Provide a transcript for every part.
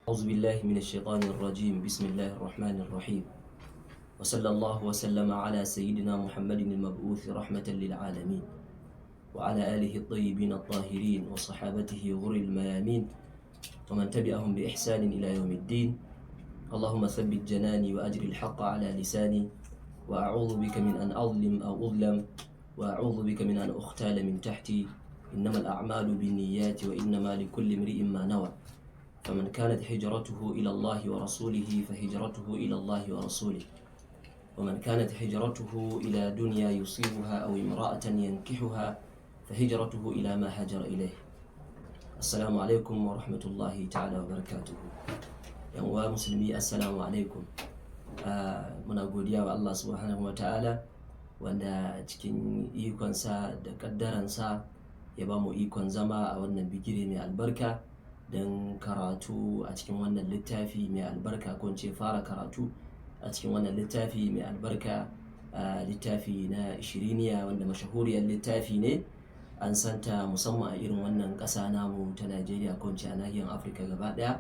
أعوذ بالله من الشيطان الرجيم. بسم الله الرحمن الرحيم. وصلى الله وسلم على سيدنا محمد المبعوث رحمة للعالمين وعلى آله الطيبين الطاهرين وصحابته غر الميامين ومن تبعهم بإحسان إلى يوم الدين. اللهم ثبت جناني وأجر الحق على لساني وأعوذ بك من أن أظلم أو أظلم وأعوذ بك من أن أختال من تحتي. إنما الأعمال بالنيات وإنما لكل امرئ ما نوى. فمن كانت هجرته إلى الله ورسوله فهجرته إلى الله ورسوله، ومن كانت هجرته إلى دنيا يصيبها أو امرأة ينكحها فهجرته إلى ما هاجر إليه. السلام عليكم ورحمة الله تعالى وبركاته. yan uwa musulmi, assalamu alaikum. Muna godiya wa Allah subhanahu wa ta'ala wanda cikin ikonsa da kaddaransa ya ba mu ikon zama a wannan bigire mai albarka don karatu a cikin wannan littafi mai albarka, ko ce fara karatu a cikin wannan littafi mai albarka, littafi na ishiriniya wanda mashahuriyar littafi ne, an santa musamman a irin wannan ƙasa namu ta Najeriya, ko ce a nahiyar Afirka gaba ɗaya.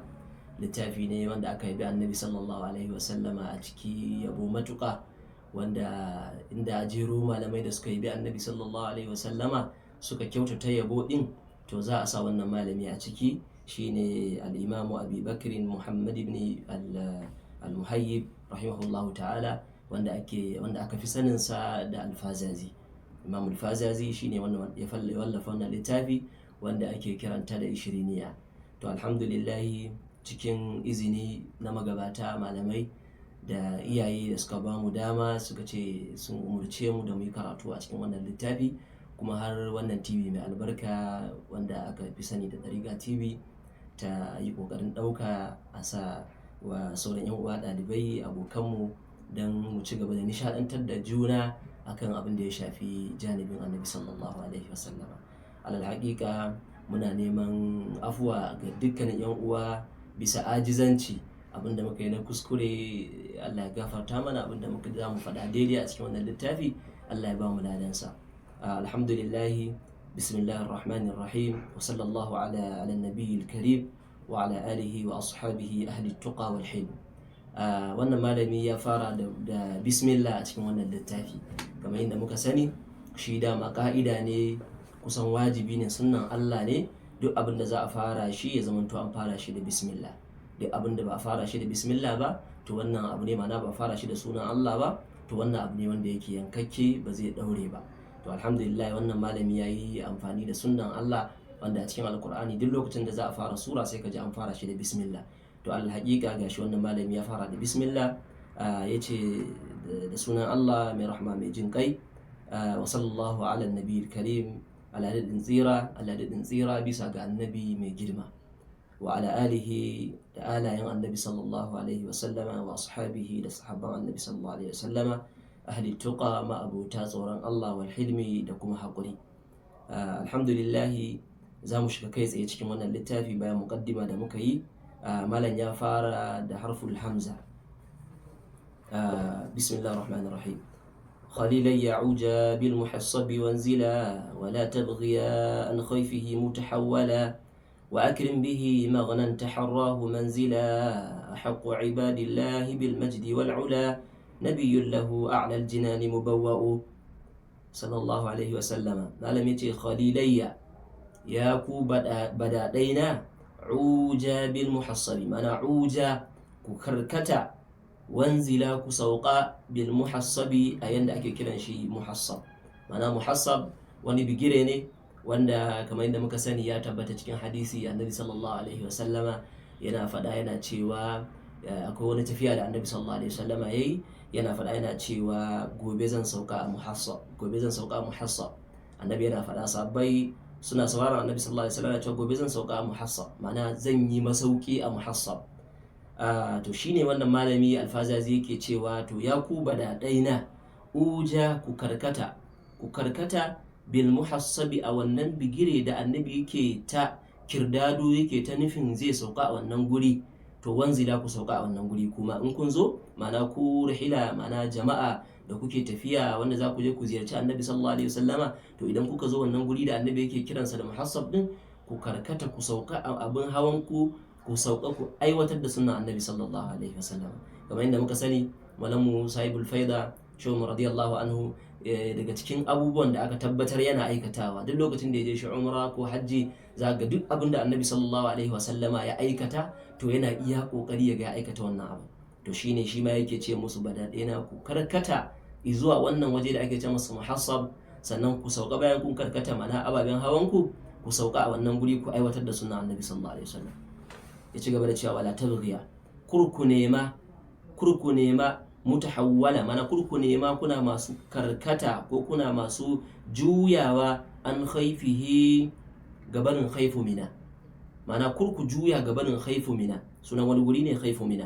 Littafi ne wanda aka yabi annabi sallallahu alaihi wasallama a ciki yabo matuƙa, wanda inda jero malamai da suka yabi annabi sallallahu alaihi wasallama suka kyautata yabo din, to za a sa wannan malami a ciki. Shine al-imamu Abi Bakr Muhammad ibn al-Muhayyib rahimahullahu ta'ala, wanda aka fi sanin sa da al-Fazazi. Imam al-Fazazi shine wanda ya wallafa wannan littafi wanda ake kiranta da ishiriniya. To alhamdulillah, cikin izini na magabata malamai da iyaye da suka ba mu dama, suka ce sun umurce mu da mu yi karatu a cikin wannan littafi, kuma har wannan TV mai albarka wanda aka fi sani da Dariqa TV ta yi kokarin ɗauka a sa wa sauran yan uwa ɗalibai abokanmu don mu ci gaba da nishadantar da juna akan abin da ya shafi janibin annabi sallallahu alaihi wasallama. Alal haƙiƙa muna neman afuwa ga dukkanin yan uwa bisa ajizanci, abinda muka yi na kuskure Allah ya gafarta mana, abinda muka za mu faɗa daidai a cikin wannan littafi Allah ya ba mu ladansa. Alhamdulillah, bismillahir rahmanir rahim, wa sallallahu ala nabiyil karim wa ala alihi wa ashabihi ahli tuqa wal hilm. Wannan malami ya fara da bismillah a cikin wannan littafi. Kamar yadda muka sani, shi dama ka'ida ne, kusan wajibi ne, sunnan Allah ne, duk abin da za a fara shi ya zama to an fara shi da bismillah. Duk abin da ba a fara shi da bismillah ba, to wannan abu ne, ma'ana ba a fara shi da sunan Allah ba, to wannan abu ne wanda yake yankakke, ba zai daure ba. To alhamdulillah, wannan malami ya yi amfani da sunan Allah, wanda a cikin alkur'ani duk lokacin da za a fara sura sai ka ji an fara shi da bismillah. To alhaƙiƙa gashi wannan malami ya fara da bismillah, ya ce da sunan Allah mai rahma mai jin kai. Wa sallallahu ala nabiyil karim, ala daɗin tsira bisa ga annabi mai girma, wa ala alihi da alayen annabi sallallahu alaihi wasallama, wa ashabihi da sahabban annabi sallallahu alaihi wasallama, ahli tuqa, ma'abuta tsoron Allah, wal hilmi da kuma haƙuri. Alhamdulillah, za mu shiga kai tsaye cikin wannan littafi bayan muqaddima da muka yi. Malam ya fara da harful hamza. Bismillahir rahmanir rahim. خليلا يعوجا بالمحصب وانزلا، ولا تبغيا عن خيفه متحولا، وأكرم به مغنى تحراه منزلا، أحق عباد الله بالمجد والعلا، نبي له أعلى الجنان مبوأ، صلى الله عليه وسلم. لم يتي خليليا يا كو بدادينا عوجا بالمحصب، معنى عوجا كركتا، wanzila ku sauka bil muhassabi, a yanda ake kiran shi muhassab. Mana muhassab wani bigire ne wanda kamar yadda muka sani ya tabbata cikin hadisi, annabi sallallahu alaihi wasallama yana faɗa, yana cewa akwai wani tafiya da annabi sallallahu alaihi wasallama yayi, yana faɗa yana cewa gobe zan sauka a muhassab, gobe zan sauka a muhassab. Annabi yana faɗa, sahabbai suna sauraron annabi sallallahu alaihi wasallama cewa gobe zan sauka a muhassab, mana zan yi masauki a muhassab. To shine wannan malami Al-Fazazi yake cewa, to ya ku badadaina, uja ku karkata bil muhassabi, a wannan bigire da annabi yake ta kirdado, yake ta nufin zai sauka a wannan guri, to wanzila ku sauka a wannan guri kuma in kun zo, mana ku rihila, mana jama'a da kuke tafiya wanda za ku je ku ziyarci annabi sallallahu alaihi wasallama, to idan kuka zo wannan guri da annabi yake kiransa da muhassab din, ku karkata ku sauka a abin hawan ku ku sauka ku aiwatar da sunnan annabi sallallahu alaihi wasallam. Kamar inda muka sani malamu sahibul faida shehu radiyallahu anhu daga cikin abubuwan da aka tabbatar yana aikatawa duk lokacin da ya je shi umra ko hajji, za ga duk abin da annabi sallallahu alaihi wasallama ya aikata to yana iya kokari ya ga ya aikata wannan abu. To shine shi ma yake ce musu badade na ku karkata zuwa wannan waje da ake ce masa muhassab, sannan ku sauka bayan kun karkata mana ababen hawan ku sauka a wannan guri ku aiwatar da sunnan annabi sallallahu alaihi wasallam. Ya ci gaba da cewa wala tabghiya, kurku nema mutahawwala, mana kurku nema kuna masu karkata ko kuna masu juyawa an khaifihi gabanin khaifu mina, mana kurku juya gabanin khaifu mina, sunan wani guri ne khaifu mina.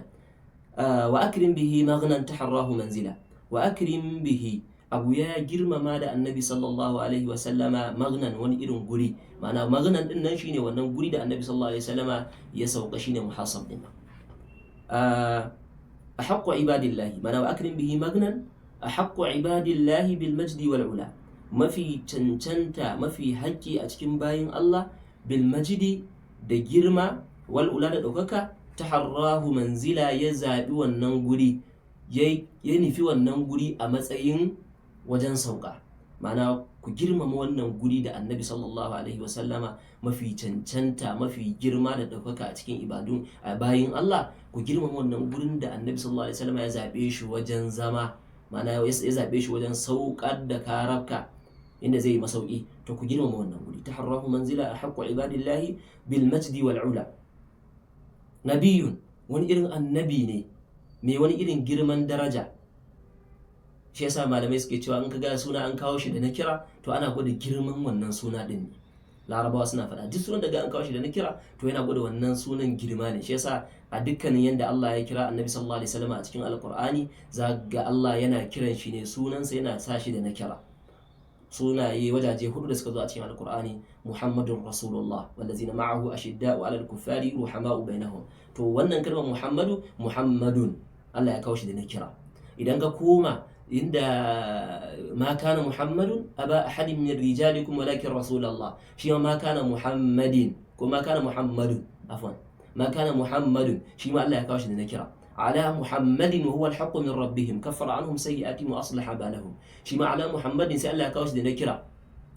Wa akrim bihi maghnan taharrahu manzila, wa akrim bihi abu ya girmama da annabi sallallahu alaihi wasallama maghnan wani irin guri, mana maghnan din nan shine wannan guri da annabi sallallahu alaihi wasallama ya sauka shine muhassab din. أحق عباد الله معنى وأكرم به مغنى أحق عباد الله بالمجد والعلا، ما في تنتنتا ما في حقي أتكم باين الله بالمجد دجرما والعلا دوكاكا تحراه منزلا يزابي والنغوري ينفي والنغوري أمسأين وجن سوقا، ma'ana ku girmama wannan guri da annabi sallallahu alaihi wasallama mafi cancanta mafi girma da ɗaukaka a cikin ibadun a bayin Allah, ku girmama wannan gurin da annabi sallallahu alaihi wasallama ya zaɓe shi wajen zama, ma'ana ya zaɓe shi wajen saukar da karabka inda zai yi masauki, to ku girmama wannan guri. Taharrahu manzila ahaqqu ibadillahi bil majdi wal ula. Nabiyun wani irin annabi ne mai wani irin girman daraja, shi yasa malamai suke cewa in ka ga suna an kawo shi da na kira to ana gwada girman wannan suna din ne. Larabawa suna faɗa duk sunan da ga an kawo shi da na kira to yana gwada wannan sunan girma ne. Shi yasa a dukkanin yanda Allah ya kira annabi sallallahu alaihi wasallam a cikin alqur'ani za ga Allah yana kiran shi ne sunansa yana sa shi da na kira. Sunaye wajaje 4 da suka zo a cikin alqur'ani: Muhammadur Rasulullah wallazina ma'ahu ashidda'u 'alal kuffari ruhama'u bainahum. To wannan kalmar Muhammadun Allah ya kawo shi da na kira. Idan ka koma inda ma kana Muhammadun aba ahadin min rijalikum walakin Rasulullah, shi ma kana Muhammadin ko ma kana Muhammadun afwan ma kana Muhammadun shi ma Allah ya kawo shi da na kira. Ala Muhammadin huwa al-haqqu min rabbihim kaffara anhum sayyi'atihim wa aslaha balahum, shi ma ala Muhammadin sai Allah ya kawo shi da na kira.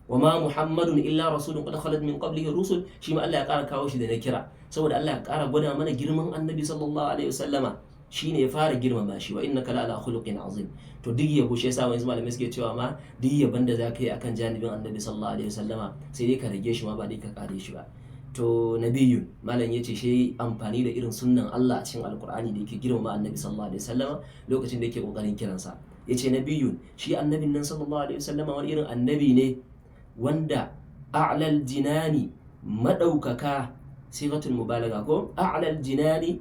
Wa ma Muhammadun illa rasulun qad khalat min qablihi rusul, shi ma Allah ya ƙara kawo shi da na kira saboda Allah ya ƙara gwada mana girman annabi sallallahu alaihi wasallama, shine ya fara girmama shi. Wa innaka la ala khuluqin azim. To duk yabo shi yasa wani malamai suke cewa ma duk yabon da zaka yi akan janibin annabi sallallahu alaihi wasallama sai dai ka rage shi ma ba dai ka kare shi ba. To nabiyun malam yace shi amfani da irin sunnan Allah a cikin alqur'ani da yake girmama annabi sallallahu alaihi wasallama lokacin da yake kokarin kiransa. Yace nabiyun shi annabin nan sallallahu alaihi wasallama wani irin annabi ne wanda a'lal jinani madaukaka, sigatul mubalaga ko a'lal jinani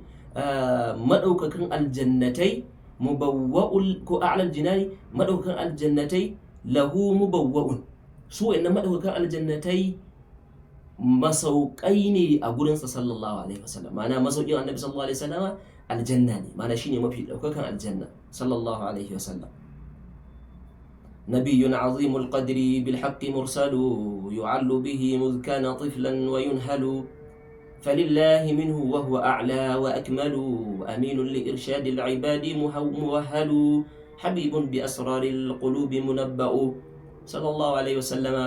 madaukakan aljannatai mubawwa'ul ko a'lal jinani madaukakan aljannatai lahu mubawwa'un, su wayannan madaukakan aljannatai masaukai ne a gurin sa sallallahu alaihi wasallam, ma'ana masaukin annabi sallallahu alaihi wasallam aljanna ne, ma'ana shine mafi daukakan aljanna sallallahu alaihi wasallam. نبي عظيم القدر بالحق مرسل يعل به مذ كان طفلا وينهل فلله منه وهو أعلى وأكمل أمين لإرشاد العباد موهل حبيب بأسرار القلوب منبأ صلى الله عليه وسلم.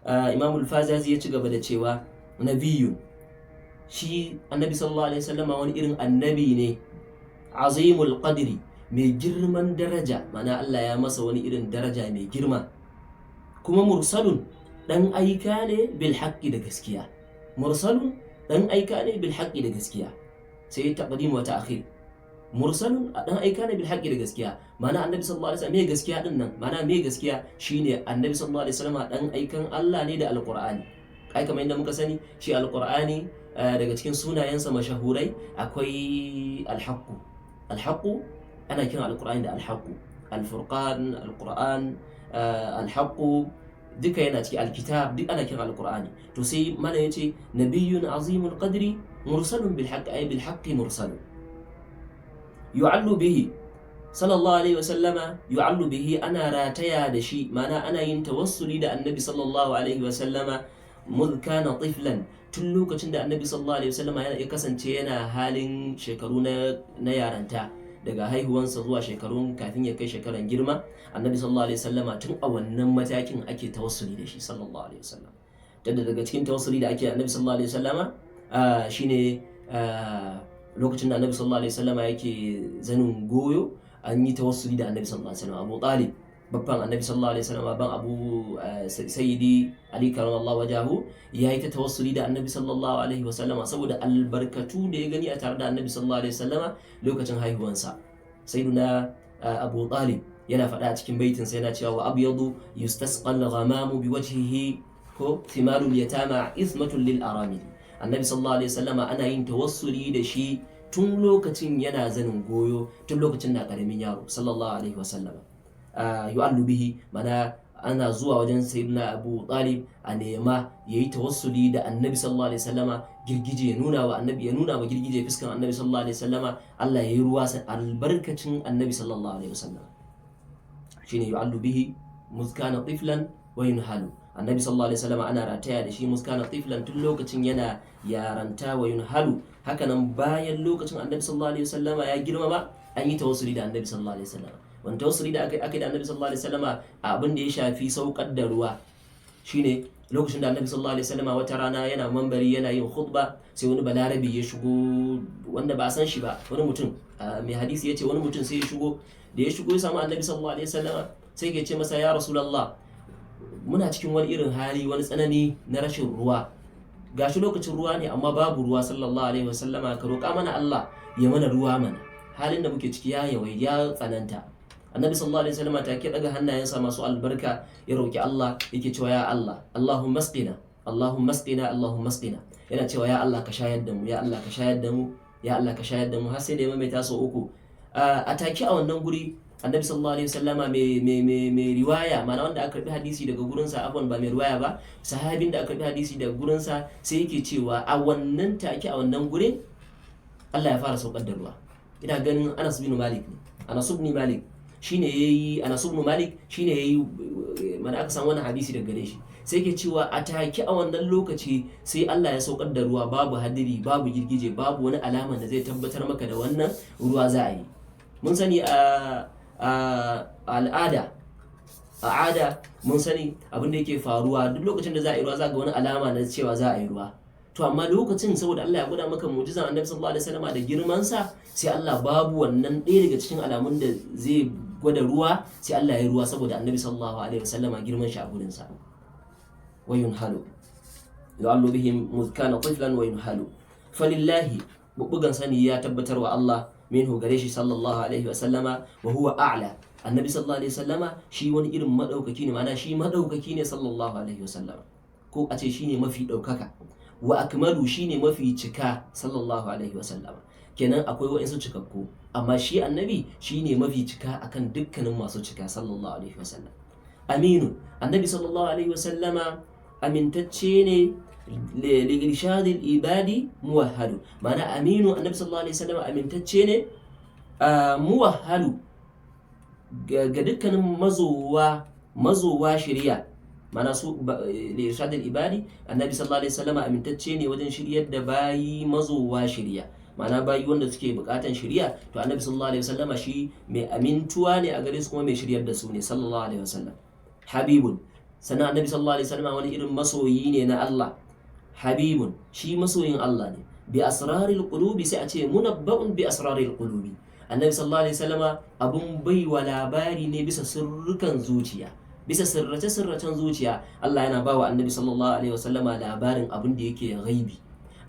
إمام الفازازي يتقبل تشيوا نبي شي النبي صلى الله عليه وسلم ونئرن النبي عظيم القدر mai girman daraja, mana Allah ya masa wani irin daraja mai girma, kuma mursalun dan aika ne bil haqqi da gaskiya. Mursalun dan aika ne bil haqqi da gaskiya, sai taqdim wa ta'khir. Mursalun dan aika ne bil haqqi da gaskiya, mana annabi sallallahu alaihi wasallam me gaskiya din nan, mana me gaskiya shine annabi sallallahu alaihi wasallam dan aikan Allah ne da alqur'ani. Kai kamar inda muka sani shi alqur'ani daga cikin sunayensa mashahurai akwai alhaqqu. Alhaqqu ana kiran alqur'ani da alhaqqu, alfurqan, alqur'an, alhaqqu duka yana cikin alkitab, duk ana kiran alqur'ani. To sai mana yace nabiyyun azimul qadri mursalun bil haqqi ay bil haqqi mursalun yu'allu bihi sallallahu alaihi wasallama, yu'allu bihi ana rataya da shi, mana ana yin tawassuli da annabi sallallahu alaihi wasallama mudh kana tiflan tun lokacin da annabi sallallahu alaihi wasallam ya kasance yana halin shekaru na yaranta, daga haihuwansa zuwa shekarun kafin ya kai shekaran girma, annabi sallallahu alaihi wasallama tun a wannan matakin ake tawassuli da shi sallallahu alaihi wasallam. Daga cikin tawassuli da ake annabi sallallahu alaihi wasallama shine lokacin da annabi sallallahu alaihi wasallama yake zanin goyo, an yi tawassuli da annabi sallallahu alaihi wasallam. Abu Talib babban annabi sallallahu alaihi wasallam, babban Abu Sayyidi Ali karamallahu wajahu, ya yi ta tawassuli da annabi sallallahu alaihi wasallama saboda albarkatu da ya gani a tare da annabi sallallahu alaihi wasallama lokacin haihuwansa. Sayyiduna Abu Talib yana faɗa a cikin baitinsa, yana cewa wa abyadu yustasqa al-ghamamu biwajhihi ko thimarul yatama ismatun lil aramil. Annabi sallallahu alaihi wasallama ana yin tawassuli da shi tun lokacin yana zanin goyo, tun lokacin na karamin yaro sallallahu alaihi wasallama. Yu'allu bihi, mana ana zuwa wajen sayyidina Abu Talib a nema yayi tawassuli da annabi sallallahu alaihi wasallama, girgije ya nuna wa girgije fiskan annabi sallallahu alaihi wasallama, Allah yayi ruwa sai albarkacin annabi sallallahu alaihi wasallama. Shine yu'allu bihi muskana tiflan wa yunhalu. Annabi sallallahu alaihi wasallama ana rataya da shi muskana tiflan tun lokacin yana yaranta, wa yunhalu hakanan bayan lokacin annabi sallallahu alaihi wasallama ya girmama, an yi tawassuli da annabi sallallahu alaihi wasallama. Wani tawassuli da aka yi da annabi sallallahu alaihi wasallama a abin da ya shafi saukar da ruwa shine lokacin da annabi sallallahu alaihi wasallama wata rana yana mambari yana yin khutba, sai wani balarabi ya shigo wanda ba a san shi ba, wani mutum mai hadisi ya ce wani mutum sai ya shigo, da ya shigo ya samu annabi sallallahu alaihi wasallama, sai ya ce masa ya rasulullah, muna cikin wani irin hali, wani tsanani na rashin ruwa, gashi lokacin ruwa ne amma babu ruwa sallallahu alaihi wasallama, ka roƙa mana Allah ya mana ruwa mana, halin da muke ciki ya tsananta. Annabi sallallahu alaihi wasallam take daga hannayensa masu albarka ya roki Allah, yake cewa ya Allah, Allahumma asqina, Allahumma asqina, Allahumma asqina, yana cewa ya Allah ka shayar da mu, ya Allah ka shayar da mu, ya Allah ka shayar da mu, har sai da ya maimaita sau uku. A take a wannan guri annabi sallallahu alaihi wasallama mai riwaya, mana wanda aka karbi hadisi daga gurinsa, afwan ba mai riwaya ba, sahabin da aka karbi hadisi daga gurinsa, sai yake cewa a wannan take a wannan gurin Allah ya fara saukar da ruwa. Ina ganin Anas ibn Malik shine yayi, Anas ibn Malik shine yayi, mana aka san wannan hadisi daga gare shi, sai yake cewa a take a wannan lokaci sai Allah ya saukar da ruwa, babu hadiri, babu girgije, babu wani alama da zai tabbatar maka da wannan ruwa za a yi. Mun sani a al'ada mun sani abin da yake faruwa duk lokacin da za a yi ruwa, za ga wani alama na cewa za a yi ruwa. To amma lokacin saboda Allah ya gwada maka mu'jizan annabi sallallahu alaihi wasallam da girman sa, sai Allah babu wannan ɗaya daga cikin alamun da zai gwada ruwa, sai Allah ya yi ruwa saboda annabi sallallahu alaihi wasallam girman shi a gurin sa. Wa yunhalu yu'allu bihim muzkana tiflan wa yunhalu, falillahi bubugan sani ya tabbatar wa Allah minhu gare shi sallallahu alaihi wasallama, wa huwa a'la. Annabi sallallahu alaihi wasallama shi wani irin madaukaki ne, ma'ana shi madaukaki ne sallallahu alaihi wasallama, ko a ce shine mafi daukaka. Wa akmalu shine mafi cika sallallahu alaihi wasallam. Kenan akwai wa'insu cikakku, amma shi annabi shine mafi cika akan dukkanin masu cika sallallahu alaihi wasallam. Aminu, annabi sallallahu alaihi wasallama amintacce ne li irshadil ibadi muwahhadu, ma'ana aminu annabi sallallahu alaihi wasallama amintacce ne muwahhadu ga dukkanin mazowa shari'a, mana su li irshadil ibadi, annabi sallallahu alaihi wasallam amintacce ne wajen shiryar da bayi mazowa shiriya, mana bayi wanda suke bukatan shiriya, to annabi sallallahu alaihi wasallam shi mai amintuwa ne a gare su kuma mai shiryar da su ne sallallahu alaihi wasallam. Habibun, sannan annabi sallallahu alaihi wasallam wani irin masoyi ne na Allah. Habibun, shi masoyin Allah ne. Bi asraril qulubi, sai a ce munabba'un bi asraril qulubi. Annabi sallallahu alaihi wasallam abun baiwa labari ne bisa sirrukan zuciya, bisa sirrace-sirracen zuciya. Allah yana bawa annabi sallallahu alaihi wasallama labarin abin da yake ghaibi,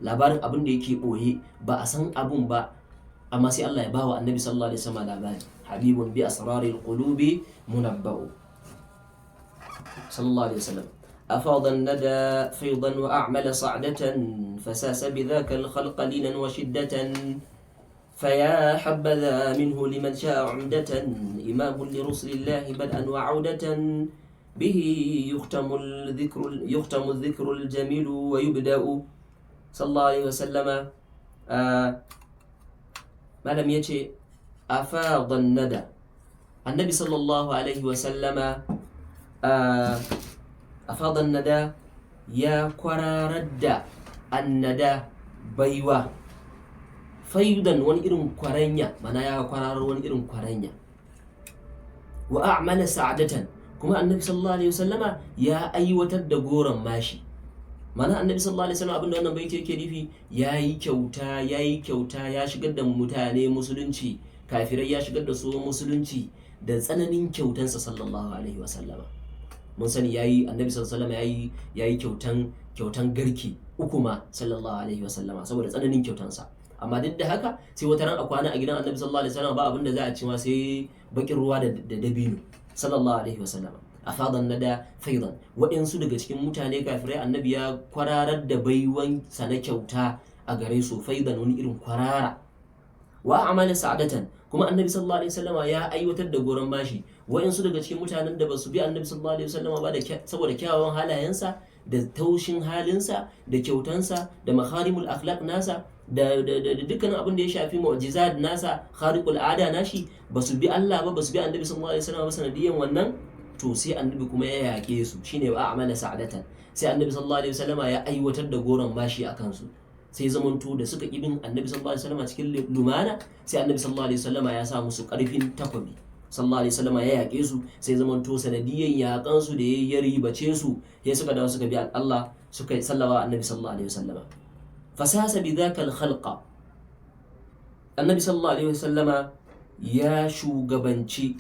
labarin abin da yake boye, ba a san abun ba, amma sai Allah ya bawa annabi sallallahu alaihi wasallama labari. Habibun bi asraril qulubi munabba'u sallallahu alaihi wasallam. أفاض الندى فيضا وأعمل صعدة، فساس بذاك الخلق لينا وشدة، فيا حبذا منه لمن شاء عمدة، إمام لرسل الله بدءا وعودة، به يختم الذكر الجميل ويبدأ صلى الله عليه وسلم. ما لم يجي أفاض الندى، النبي صلى الله عليه وسلم أفاض الندى يا قرارد annada baiwa, faidan wani irin kwaranya, mana ya kwararar wani irin kwaranya, wa a'mala sa'adatan, kuma annabi sallallahu alaihi wasallama ya aiwatar da goron mashi. Mana annabi sallallahu alaihi wasallam abinda wannan baiti yake nufi, yayi kyauta ya shigar da mutane musulunci, kafirai ya shigar da su musulunci da tsananin kyautansa sallallahu alaihi wasallama. Mun sani annabi sallallahu alaihi wasallam yayi kyautan garki uku ma sallallahu alaihi wasallama saboda tsananin kyautansa. Amma duk da haka sai wata ran a kwana a gidan annabi sallallahu alaihi wasallam ba abin da za a ci ma sai bakin ruwa da dabino sallallahu alaihi wasallama. Afadan nada faidan, waɗansu daga cikin mutane kafirai annabi ya kwararar da baiwan sa na kyauta a gare su, faidan wani irin kwarara. Wa amala sa'adatan, kuma annabi sallallahu alaihi wasallama ya aiwatar da goron bashi. Waɗansu daga cikin mutanen da basu bi annabi sallallahu alaihi wasallama ba saboda kyawawan halayensa da taushin halinsa da kyautansa da makharimul akhlaq nasa da dukkan abin da ya shafi mu'jizat nasa, khariqul ada nashi, basu bi Allah ba, basu bi annabi sallallahu alaihi wasallama ba sanadiyan wannan, to sai annabi kuma ya yaƙe su, shine wa a'mala sa'adatan, sai annabi sallallahu alaihi wasallama ya aiwatar da goron bashi a kansu. Sai zamanto da suka ibin annabi sallallahu alaihi wasallama cikin lumana, sai annabi sallallahu alaihi wasallama ya sa musu ƙarfin takwabi sallallahu alaihi wasallama ya yaƙe su, sai zamanto sanadiyan yaƙan su da ya ribace su, sai suka dawo suka bi Allah, suka sallawa annabi sallallahu alaihi wasallama. Fasasa bidhaka al-khalqa, annabi sallallahu alaihi wasallama ya shugabanci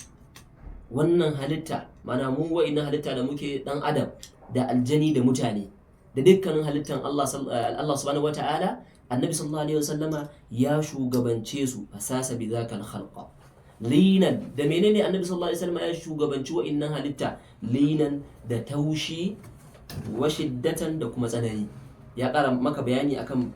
wannan halitta, mana mu wa'innan halitta da muke dan adam da aljani da mutane da dukkanin halittan Allah subhanahu wata'ala, annabi sallallahu alaihi wasallama ya shugabance su. Fasasa bidhaka al-khalqa linan, da menene annabi sallallahu alaihi wasallama ya shugabanci wa'innan halitta? Linan, da taushi, wa shiddatan, da kuma tsanani. Ya ƙara maka bayani akan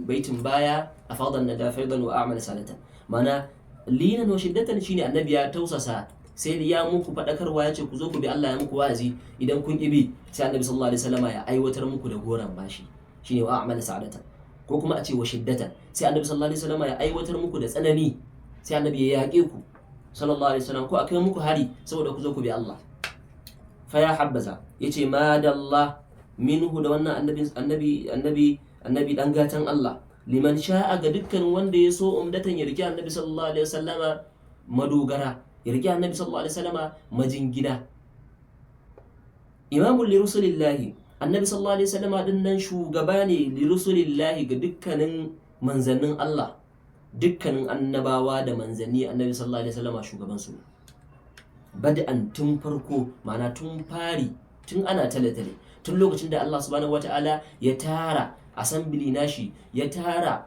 baitin baya, afadan nada faidan wa a'mala salatan. Mana linan wa shiddatan shine annabi ya tausasa, sai ya muku faɗakarwa ya ce ku zo ku bi Allah, ya muku wa'azi, idan kun bi sai annabi sallallahu alaihi wasallama ya aiwatar muku da goran bashi, shine wa a'mala sa'adatan. Ko kuma a ce wa shiddatan, sai annabi sallallahu alaihi wasallama ya aiwatar muku da tsanani, sai annabi ya yaƙe ku sallallahu alaihi wasallam, ko akai muku hari saboda ku zo ku bi Allah. Fa ya habbaza, yace madallah minhu, da wannan annabi dan gatan Allah, liman sha'a, ga dukkan wanda ya so umdatan ya riki annabi sallallahu alaihi wasallama madogara, ya riƙe annabi sallallahu alaihi wasallama majingina. Imamun li rusulillahi, annabi sallallahu alaihi wasallama dinnan shugaba ne li rusulillahi ga dukkanin manzannin Allah, dukkanin annabawa da manzanni annabi sallallahu alaihi wasallama shugaban su. Bad'an, tun farko, ma'ana tun fari, tun ana tale-tale, tun lokacin da Allah subhanahu wata'ala ya tara assembly nashi, ya tara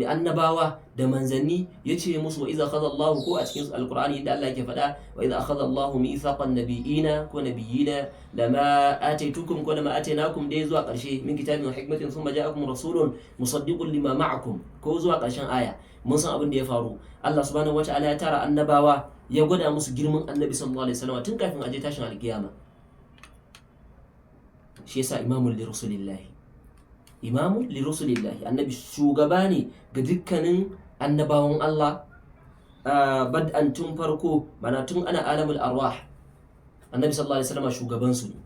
annabawa da manzanni, ya ce musu wa iza akhadha Allah, ko a cikin alqur'ani inda Allah yake faɗa wa iza akhadha Allah mithaqan nabiyina ko nabiyina lama ataitukum ko lama atainakum, dai zuwa ƙarshe, min kitabin wa hikmatin thumma ja'akum rasulun musaddiqun lima ma'akum, ko zuwa ƙarshen aya. Mun san abin da ya faru. Allah subhanahu wata'ala ya tara annabawa, ya gwada musu girman annabi sallallahu alaihi wasallam tun kafin aje tashin alkiyama. Shi yasa imamul li rasulillahi, imamu li rasulillahi, annabi shugaba ne ga dukkanin annabawan Allah. Bad'an, tun farko, mana tun ana alamul arwah, annabi sallallahu alaihi wasallam shugaban su ne,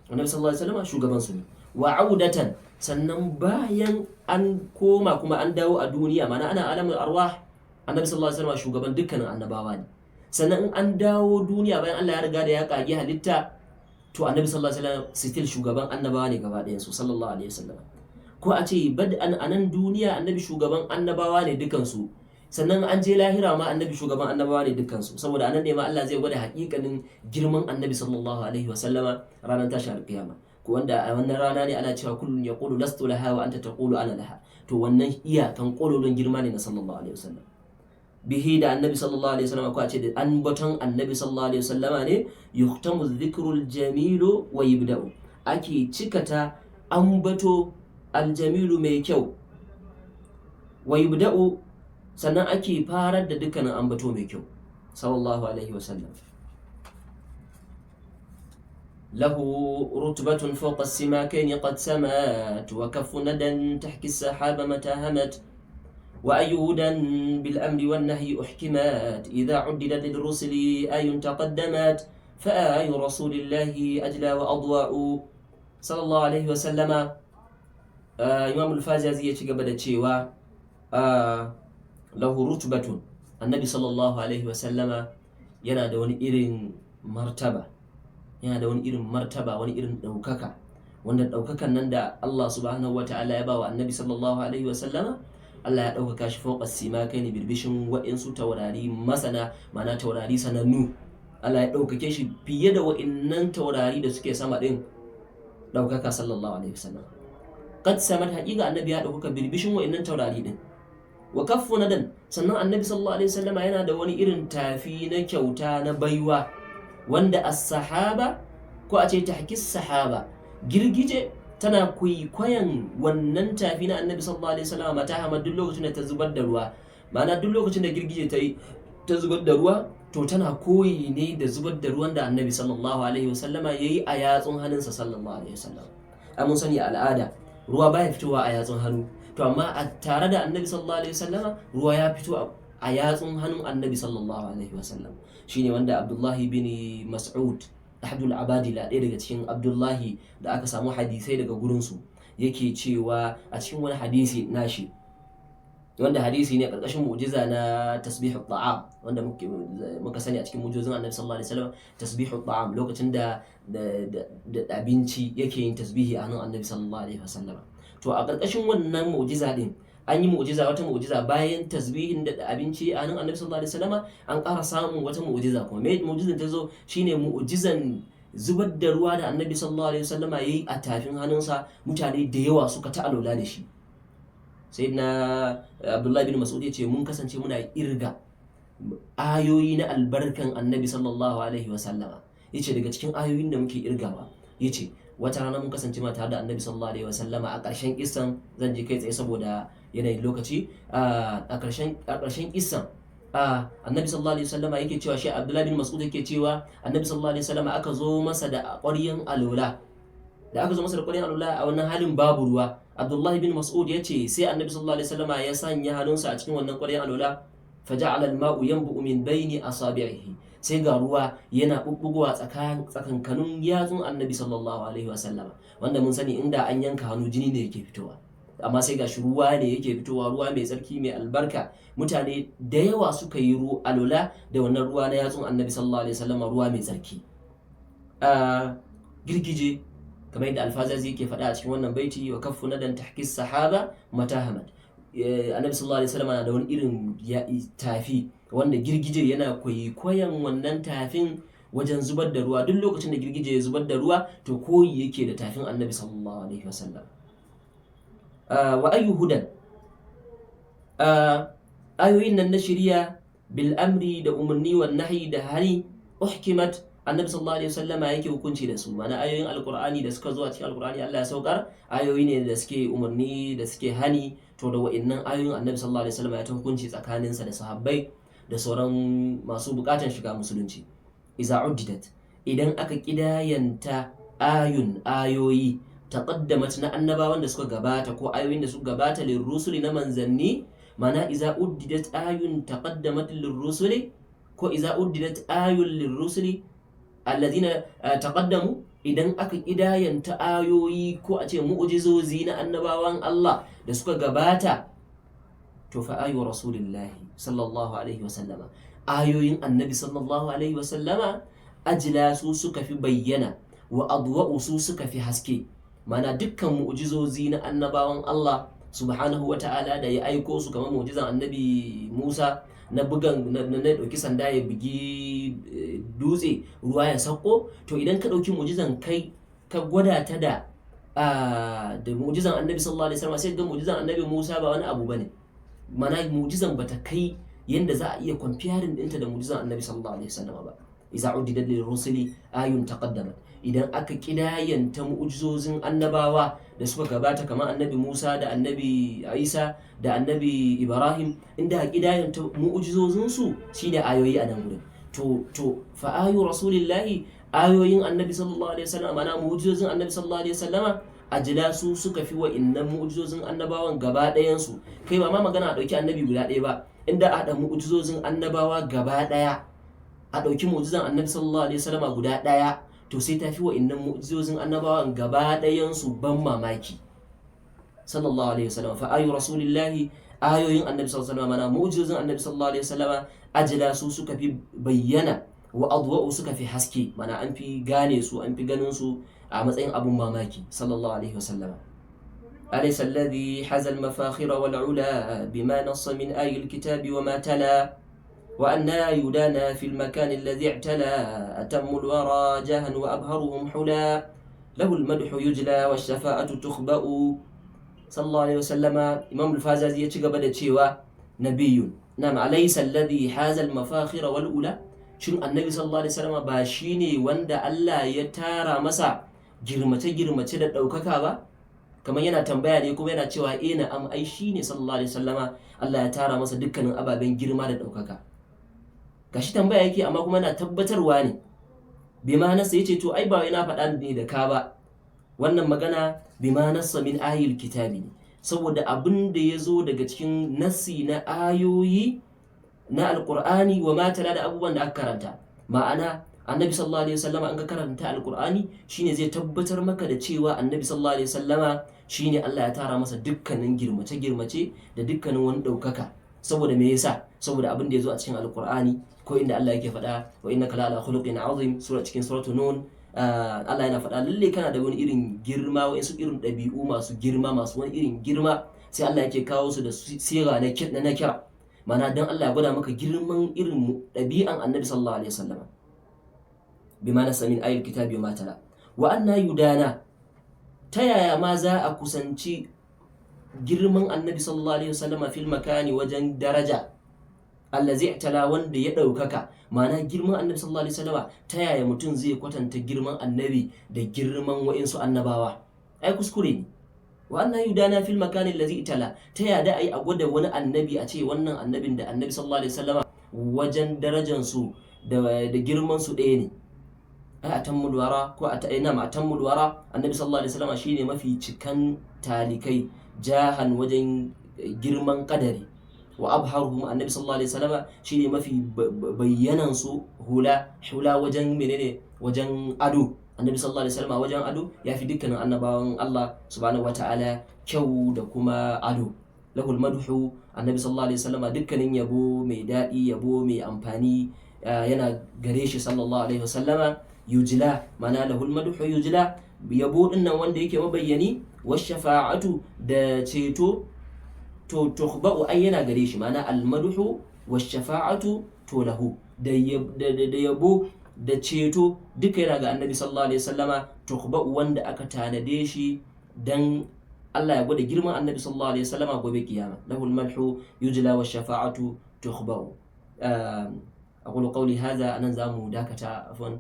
annabi sallallahu alaihi wasallam shugaban su ne. Wa audatan, sannan bayan an koma kuma an dawo a duniya, mana ana alamul arwah, annabi sallallahu alaihi wasallam shugaban dukkanin annabawa ne. Sannan in an dawo duniya bayan Allah ya riga da ya kage halitta, to annabi sallallahu alaihi wasallam still shugaban annabawa ne gaba ɗayan su sallallahu alaihi wasallam. Ko a ce bad'an, anan duniya annabi shugaban annabawa ne dukansu, sannan an je lahira ma annabi shugaban annabawa ne dukansu, saboda anan ne ma Allah zai gwada haƙiƙanin girman annabi sallallahu alaihi wasallama ranar tashin alƙiyama. Ko wanda a wannan rana ne ana cewa kullun yaqulu lastu laha wa anta taqulu ana laha, to wannan iyakan kololon girma ne na sallallahu alaihi wasallam. Bihi, da annabi sallallahu alaihi wasallam, ko a ce da anbaton annabi sallallahu alaihi wasallama ne yuhtamu dhikrul jamilu wa yubda'u, ake cikata ambato aljamilu mai kyau, wa yubda'u, sannan ake farar da dukkanin ambato mai kyau sallallahu alaihi wasallam. Lahu rutbatun fawqa as-simakaini qad samat, wa kaffu nadan tahki as-sahaba mata hamat, wa ayyudan bil amri wan nahyi uhkimat, idha uddidat lil rusuli ayun taqaddamat, fa ayu rasulillahi ajla wa adwa'u sallallahu alaihi wasallama. Imam al-Fazazi ya ci gaba da cewa lahu rutbatun, annabi sallallahu alaihi wasallama yana da wani irin martaba, wani irin ɗaukaka, wanda ɗaukakan nan da Allah subhanahu wata'ala ya ba wa annabi sallallahu alaihi wasallama, Allah ya ɗaukaka shi fawqa simakai ne birbishin wa'insu taurari masana, mana taurari sanannu. Allah ya ɗaukake shi fiye da wa'innan taurari da suke sama ɗin ɗaukaka sallallahu alaihi wasallam. Qad samat, haƙiƙa annabi ya ɗaukaka birbishin wa'innan taurari ɗin. Wa kaffu nadan, sannan annabi sallallahu alaihi wasallama yana da wani irin tafi na kyauta na baiwa, wanda as-sahaba ko a ce tahkis sahaba, girgije tana kwaikwayon wannan tafi na annabi sallallahu alaihi wasallam mata hamad duk lokacin da ta zubar da ruwa, ma'ana duk lokacin da girgije ta zubar da ruwa to tana koyi ne da zubar da ruwan da annabi sallallahu alaihi wasallama yayi a yatsun hannunsa sallallahu alaihi wasallam. Mun sani al'ada ruwa baya fitowa a yatsun hannu, to amma a tare da annabi sallallahu alaihi wasallama ruwa ya fito a yatsun hannun annabi sallallahu alaihi wasallam. Shine wanda Abdullahi bin Mas'ud Ahadul Abadila, ɗaya daga cikin Abdullahi da aka samu hadisai daga gurinsu, yake cewa a cikin wani hadisi nashi, wanda hadisi ne ƙarƙashin mu'jiza na tasbihu ta'am, wanda muka sani a cikin mu'jizan annabi sallallahu alaihi wasallam, tasbihu ta'am, lokacin da abinci yake yin tasbihi a hannun annabi sallallahu alaihi wasallam. To a ƙarƙashin wannan mu'jiza din an yi wata mu'jiza bayan tasbihin da abinci a hannun annabi sallallahu alaihi wasallam, an ƙara samun wata mu'jiza kuma. Me mu'jizan ta zo shine mu'jizan zubar da ruwa da annabi sallallahu alaihi wasallam yayi a tafin hannunsa, mutane da yawa suka ta alola da shi. Sayyidina Abdullahi bin Mas'ud ya ce mun kasance muna irga ayoyi na albarkan annabi sallallahu alaihi wasallam. Yace daga cikin ayoyin da muke irgawa, yace wata rana mun kasance ma tare da annabi sallallahu alaihi wasallama a ƙarshen kissan, zan je kai tsaye saboda yanayin lokaci. A ƙarshen kissan annabi sallallahu alaihi wasallama yake cewa, shi Abdullahi bin Mas'ud yake cewa annabi sallallahu alaihi wasallama aka zo masa da ƙwaryan alola, a wannan halin babu ruwa. Abdullahi bin Mas'ud ya ce sai annabi sallallahu alaihi wasallama ya sanya hannunsa a cikin wannan ƙwaryan alola, faja'ala al-ma'u yanbu'u min bayni asabi'ihi, sai ga ruwa yana bubbugowa tsakankanin yatsun annabi sallallahu alaihi wasallama, wanda mun sani inda an yanka hannu jini ne yake fitowa, amma sai ga shi ruwa ne yake fitowa, ruwa mai tsarki mai albarka. Mutane da yawa suka yi alola da wannan ruwa na yatsun annabi sallallahu alaihi wasallama, ruwa mai tsarki. Girgije kamar yadda Alfazazi yake faɗa a cikin wannan baiti, wa kaffu nadan tahkis sahaba mata hamad, annabi sallallahu alaihi wasallama na da wani irin tafi wanda girgije yana kwaikwayon wannan tafin wajen zubar da ruwa. Duk lokacin da girgije ya zubar da ruwa to koyi yake da tafin annabi sallallahu alaihi wasallam. Wa ayyu hudan, ayoyin nan na shari'a, bil amri da umarni, wan nahyi da hani, uhkimat, annabi sallallahu alaihi wasallama yake hukunci da su. Mana ayoyin alqur'ani da suka zo a cikin alqur'ani Allah ya saukar, ayoyi ne da suke umarni da suke hani, to da wa'innan ayoyin annabi sallallahu alaihi wasallama ya ta hukunci tsakaninsa da sahabbai da sauran masu bukatan shiga musulunci. Iza uddidat, idan aka kidayanta ayoyi taqaddamat na annabawan da suka gabata, ko ayoyin da suka gabata lirrusuli na manzanni, mana iza uddidat ayun taqaddamat lirrusuli, ko iza uddidat ayun lirrusuli alladhina taqaddamu, idan aka kidayanta ayoyi ko a ce mu'jizozi na annabawan Allah da suka gabata, to fa ayu rasulillahi sallallahu alaihi wasallama, ayoyin annabi sallallahu alaihi wasallama ajla, su suka fi bayyana, wa adwa'u, su suka fi haske. Mana dukkan mu'jizozi na annabawan Allah subhanahu wa ta'ala da ya aiko su, kamar mu'jizan annabi Musa na ɗauki sanda ya bugi dutse ruwa ya sauko, to idan ka ɗauki mu'jizan kai ka gwada ta da mu'jizan annabi sallallahu alaihi wasallam, sai ga mu'jizan annabi Musa ba wani abu bane. Mana mu'jizan bata kai yanda za a iya comparing ɗinta da mu'jizan annabi sallallahu alaihi wasallam ba. Iza uddidat lirrusuli ayun taqaddamat, idan aka kidayanta mu'jizozin annabawa da suka gabata, kamar annabi Musa da annabi Isa da annabi Ibrahim, inda kidayanta mu'jizozin su shine ayoyi a nan gurin, to fa ayu rasulillahi, ayoyin annabi sallallahu alaihi wasallam, mana mu'jizozin annabi sallallahu alaihi wasallama ajila, su suka fi wa'innan mu'jizozin annabawan gaba ɗayan su. Kai ba ma magana a ɗauki annabi guda ɗaya ba, inda a haɗa mu'jizozin annabawa gaba ɗaya, a ɗauki mu'jizan annabi sallallahu alaihi wasallama guda ɗaya, to sai ta fi wa'innan mu'jizozin annabawan gaba ɗayan su ban mamaki. sallallahu alaihi wasallam fa ayu rasulillahi ayoyin annabi sallallahu alaihi wasallam mana mu'jizin annabi sallallahu alaihi wasallam ajla su suka fi bayyana wa adwa'u suka fi haske mana an fi gane su an fi ganin su a matsayin abun mamaki sallallahu alaihi wasallam أليس الذي حز المفاخر والعلا بما نص من آي الكتاب وما تلا وأنا يدانا في المكان الذي اعتلى أتم الورى جاها وأبهرهم حلا له المدح يجلى والشفاعة تخبأ صلى الله عليه وسلم إمام الفازازي يتشغب دتشيوا نبي نعم أليس الذي حاز المفاخر والأولى شن النبي صلى الله عليه وسلم باشيني وند ألا يتارى مسا جرمة da ɗaukaka ba kamar yana tambaya ne kuma yana cewa na am ai shine sallallahu alaihi wasallama Allah ya tara masa dukkanin ababen girma da ɗaukaka gashi tambaya yake amma kuma na tabbatarwa ne bima nasa yace to ai ba wai na faɗa ne da ka ba wannan magana bima nasa min ayil kitabi ne saboda abin da ya zo daga cikin nassi na ayoyi na alqur'ani wa ma tala da abubuwan da aka karanta ma'ana annabi sallallahu alaihi wasallama an ga karanta alqur'ani shine zai tabbatar maka da cewa annabi sallallahu alaihi wasallama shine Allah ya tara masa dukkanin girmace da dukkanin wani daukaka saboda me yasa saboda abin da yazo a cikin alqur'ani ko inda Allah yake faɗa wa innaka la ala khuluqin azim cikin suratu nun Allah yana faɗa lalle kana da wani irin girma wa irin ɗabi'u masu girma masu wani irin girma sai Allah yake kawo su da sira na kira mana dan Allah ya gwada maka girman irin ɗabi'an annabi sallallahu alaihi wasallama bima nasa min ayil kitabi ma tala wa anna yudana ta yaya ma za a kusanci girman annabi sallallahu alaihi wasallam fil makani wajen daraja allazi tala wanda ya daukaka ma'ana girman annabi sallallahu alaihi wasallam ta yaya mutum zai kwatanta girman annabi da girman wa'insu annabawa ai kuskure ne wa anna yudana fil makani allazi tala ta yaya da ai a gwada wani annabi a ce wannan annabin da annabi sallallahu alaihi wasallam wajen darajansu da girman su ɗaya ne atammul wara ko atammul wara annabi sallallahu alaihi wasallam shine mafi cikan talikai jahan wajen girman kadari wa abharuhum annabi sallallahu alaihi wasallam shine mafi bayyanan su hula wajen menene wajen ado annabi sallallahu alaihi wasallam wajen ado yafi dukkanin annabawan Allah subhanahu wataala kyau da kuma ado lahul madhu annabi sallallahu alaihi wasallam dukkanin yabo mai dadi yabo mai amfani yana gare shi sallallahu alaihi wasallama yujla mana lahul madhu yujla yabo dinnan wanda yake mabayyani washafa'atu da ceto to tukhba'u ai yana gare shi mana al madhu washafa'atu to lahu da yabo da ceto duka yana ga annabi sallallahu alaihi wasallama tukhba'u wanda aka tanade shi dan Allah ya gwada girman annabi sallallahu alaihi wasallama gobe kiyama lahul madhu yujla washafa'atu tukhba'u aqulu qawli hadha anan zamu dakata afwan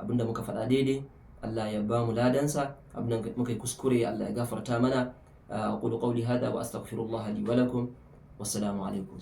abinda muka faɗa daidai Allah ya ba mu ladansa abinda muka yi kuskure Allah ya gafarta mana aqulu qawli hadha wa astaghfirullah li wa lakum wassalamu alaikum